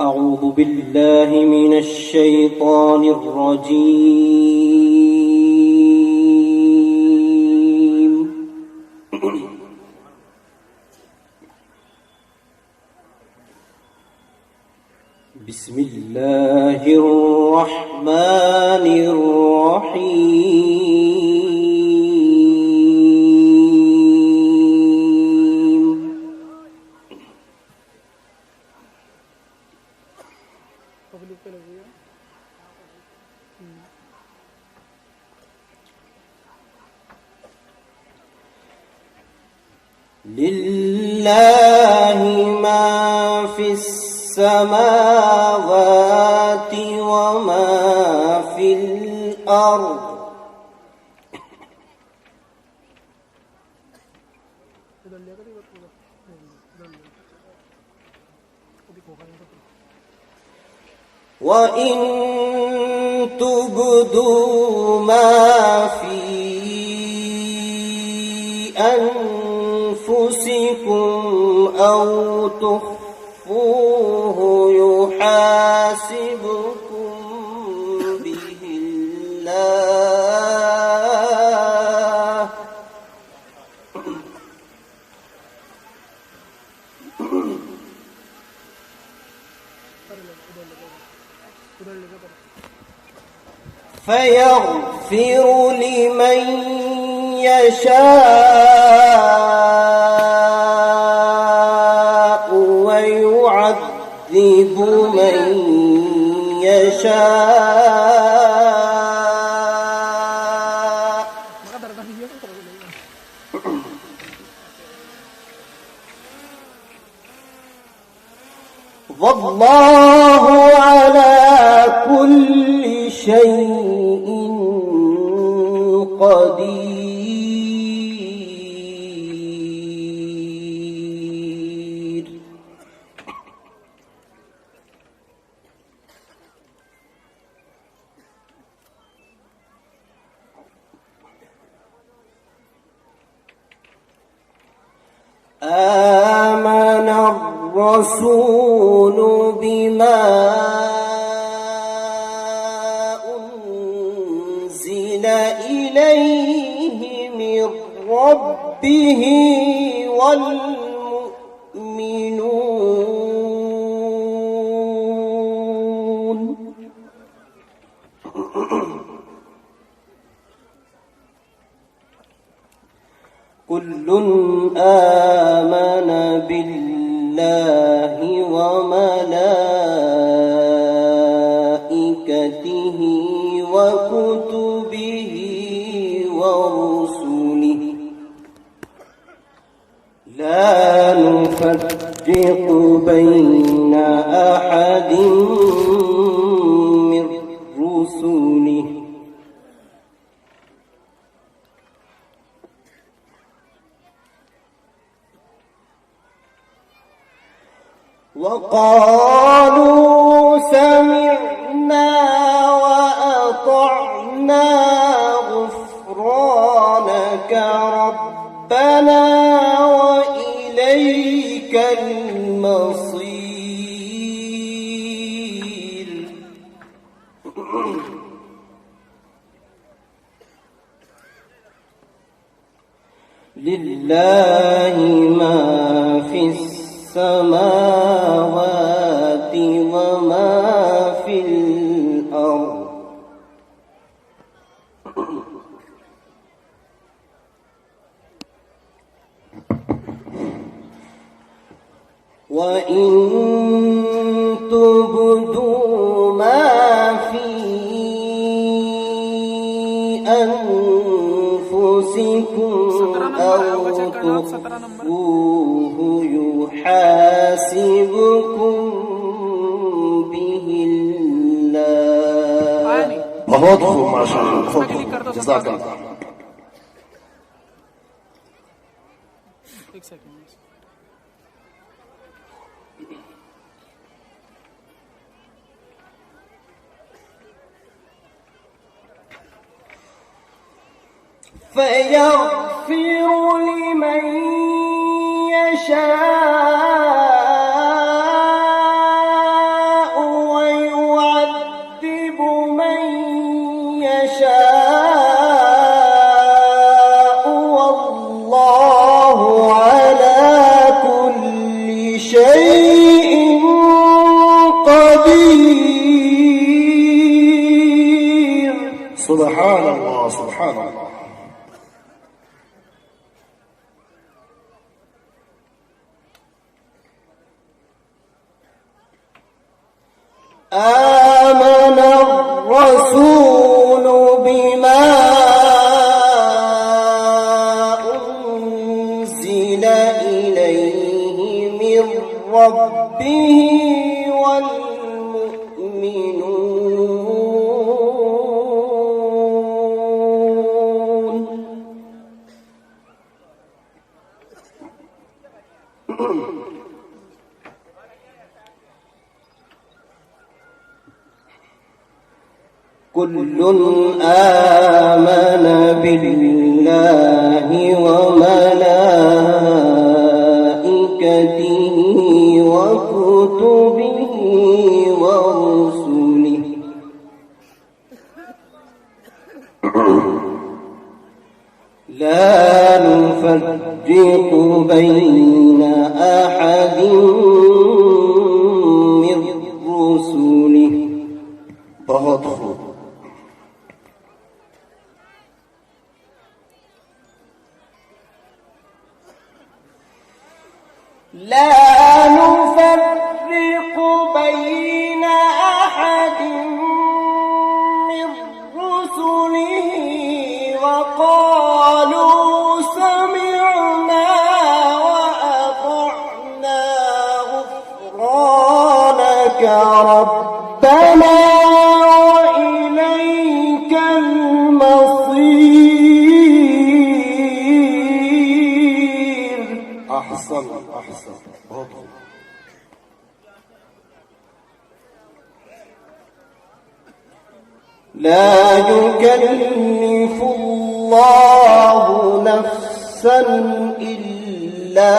أعوذ بالله من الشيطان الرجيم. بسم الله الرحمن الرحيم. لله ما في السماوات وما في الأرض. وإن تبدوا ما في أنفسكم أو تخفوه يحاسبكم به الله. فيغفر لمن يشاء ويعذب من يشاء. والله على كل شيء قدير. آمن الرسول بما أنزل إليه من ربه والمؤمنون كل آمن بالله وملائكته وكتبه ورسله لا نفرق بين أحد من رسله وقالوا سمعنا وأطعنا غفرانك ربنا وإليك المصير. لله ما في السماوات وما في الأرض. وإن تبدوا ما في أنفسكم أو تخفوه يحاسبكم به الله. बहुत खूब माशाअल्लाह, खूब जज़ाकल्लाह। एक सेकंड। فيغفر لمن يشاء سبحان الله سبحان الله. آمن الرسول بما أنزل إليه من ربه والمؤمنون كل آمن بالله وملائكته وكتبه ورسله لا نفرق بين أحد من رسله. बहुत खूब. لا نفرق بين أحد من رسله وقالوا سمعنا وأطعنا غفرانك ربنا وإليك المصير. أحسن أحسن. बहुत खूब. لا يكلف الله نفسا إلا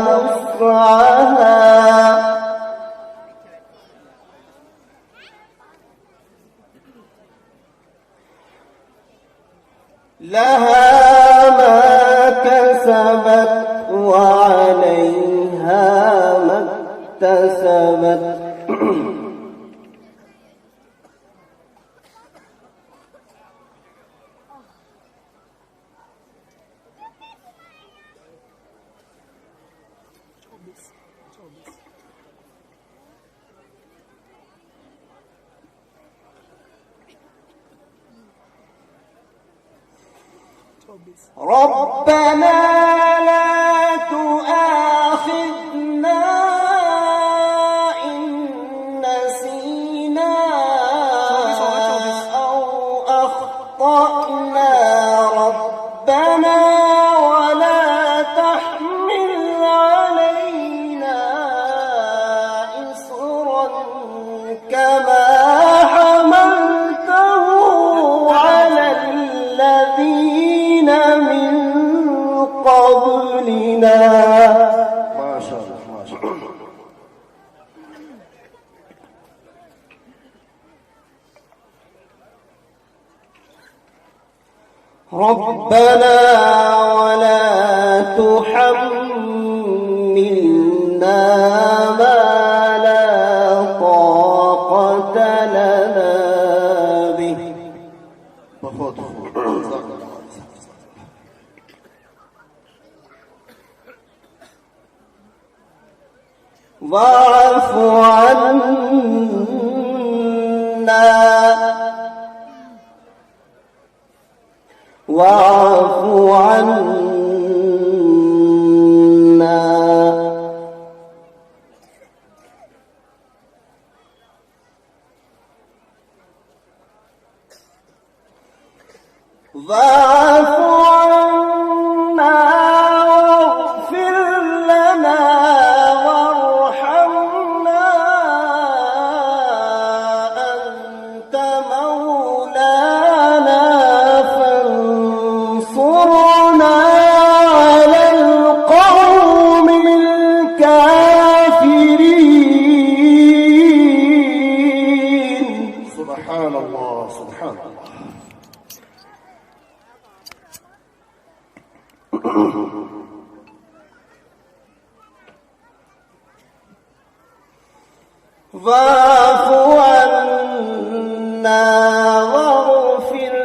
وسعها لها ما كسبت وعليها ما اكتسبت. ربنا لا تؤاخذنا إن نسينا أو أخطأنا ربنا ولا تحمل علينا إصرا كما حملته على الذين من قبلنا. ما شاء الله ما شاء الله. ربنا ولا تحملنا ما لا طاقة لنا به. बहुत खूब. واعف عنا واعف عنا واعف عنا واغفر لنا وارحمنا أنت مولانا فانصرنا على القوم الكافرين. سبحان الله سبحان الله. واعف عنا واغفر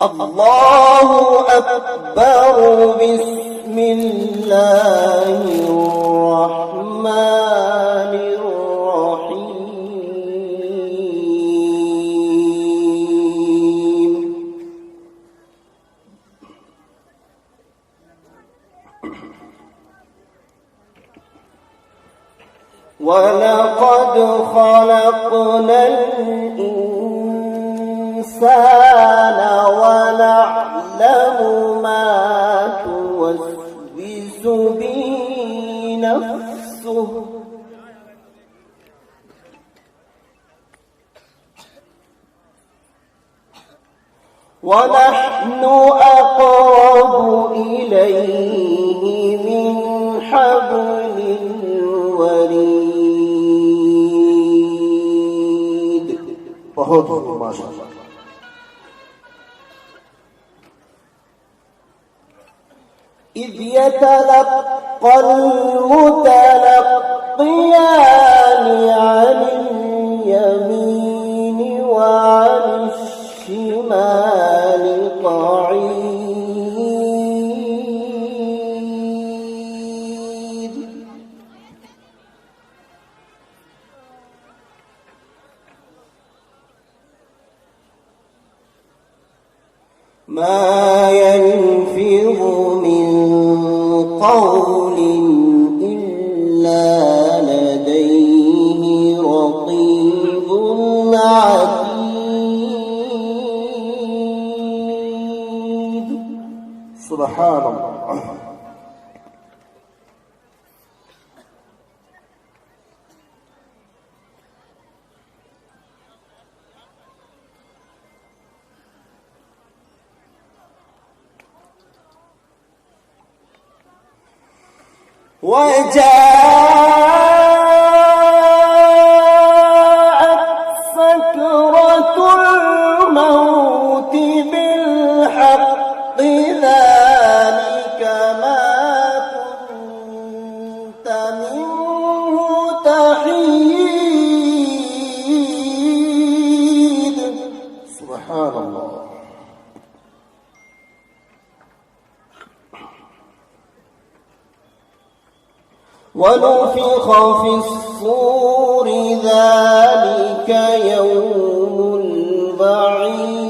الله أكبر. بسم الله الرحمن الرحيم. ولقد خلقنا الإنسان ونعلم ما توسوس به نفسه ونحن أقرب إليه من حبل الوريد. बहुत खूब माशाअल्लाह. إذ يتلقى المتلقيان عن اليمين وعن الشمال قعيد. ما يلفظ من قول إلا لديه رقيب عتيد. سبحان الله. وجاءت سكرة الموت بالحق ذلك ما كنت منه تحيد. سبحان الله. ونفخ في الصور ذلك يوم الوعيد.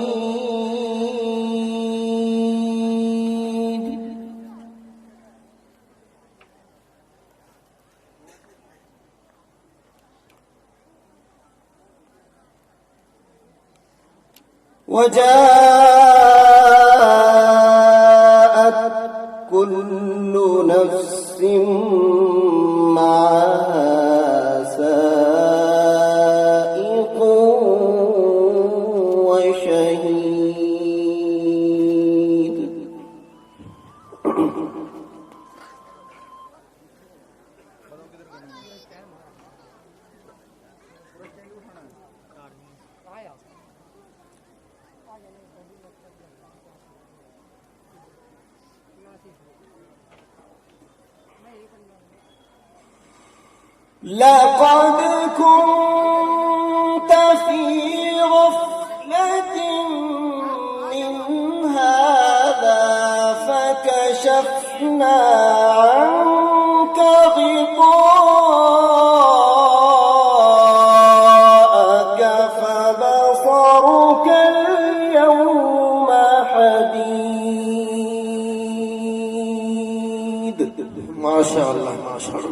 وجاءت كل نفس معها سائق وشهيد. لقد كنت في غفلة من هذا فكشفنا عنك غطاءك فبصرك اليوم حديد. ما شاء الله ما شاء الله.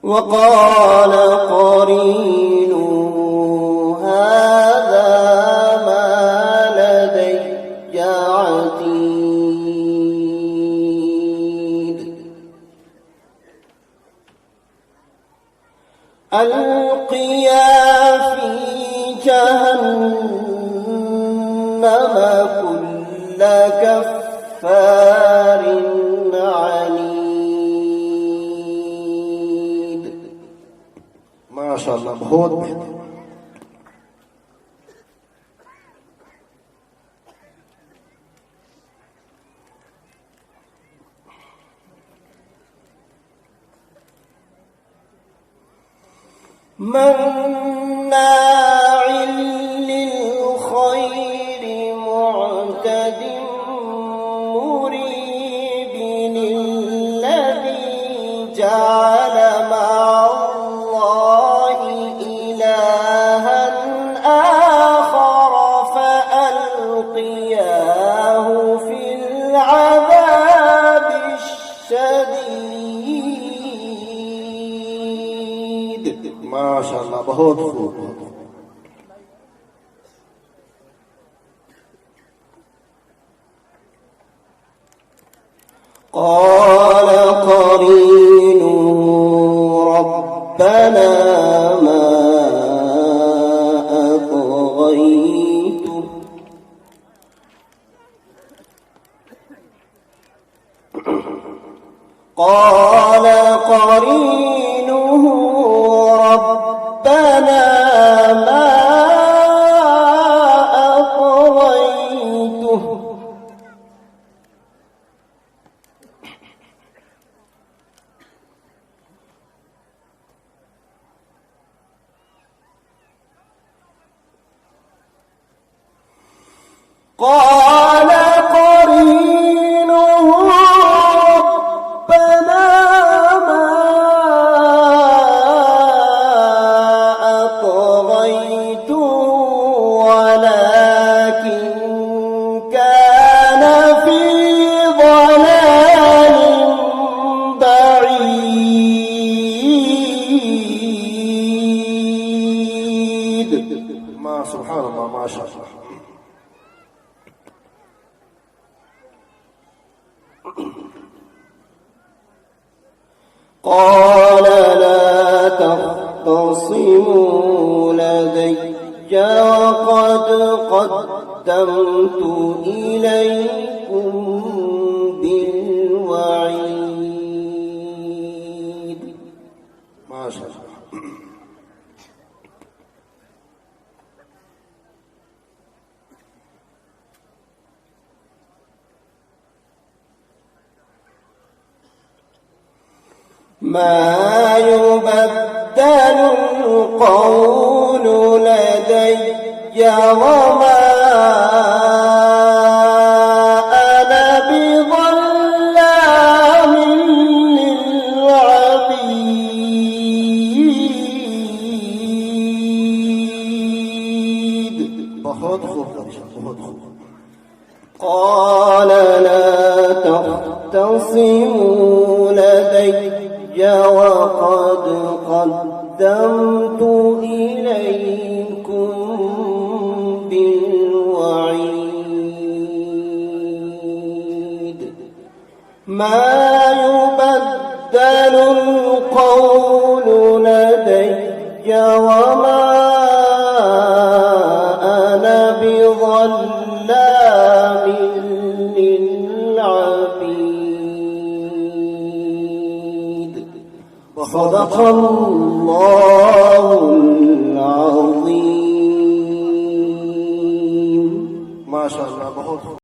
وقال قرينه هذا ما لدي عتيد. ألقيا في جهنم كل كفار عنيد. ما شاء الله बहुत बेहतर. مناع للخير معتد مريب الذي جعل مع الله إلها آخر فألقياه في العذاب الشديد. माशाअल्लाह बहुत खूब. قال قرينه ربنا ما أطغيته قال قرينه ربنا ما أطغيته قال قرينه ربنا ما أطغيته ولكن كان في ضلال بعيد. ما سبحان الله ما شاء الله. قال لا تختصموا لدي وقد قدمت إليكم بالوعيد. ما شاء الله. ما يبدل القول لدي وما أنا بظلام للعبيد. बहुत खूब बहुत खूब. قال لا تختصموا لدي وقد قدمت إليكم بالوعيد. ما يبدل القول لدي وما أنا بظلام للعبيد. صدق الله العظيم. ما شاء الله.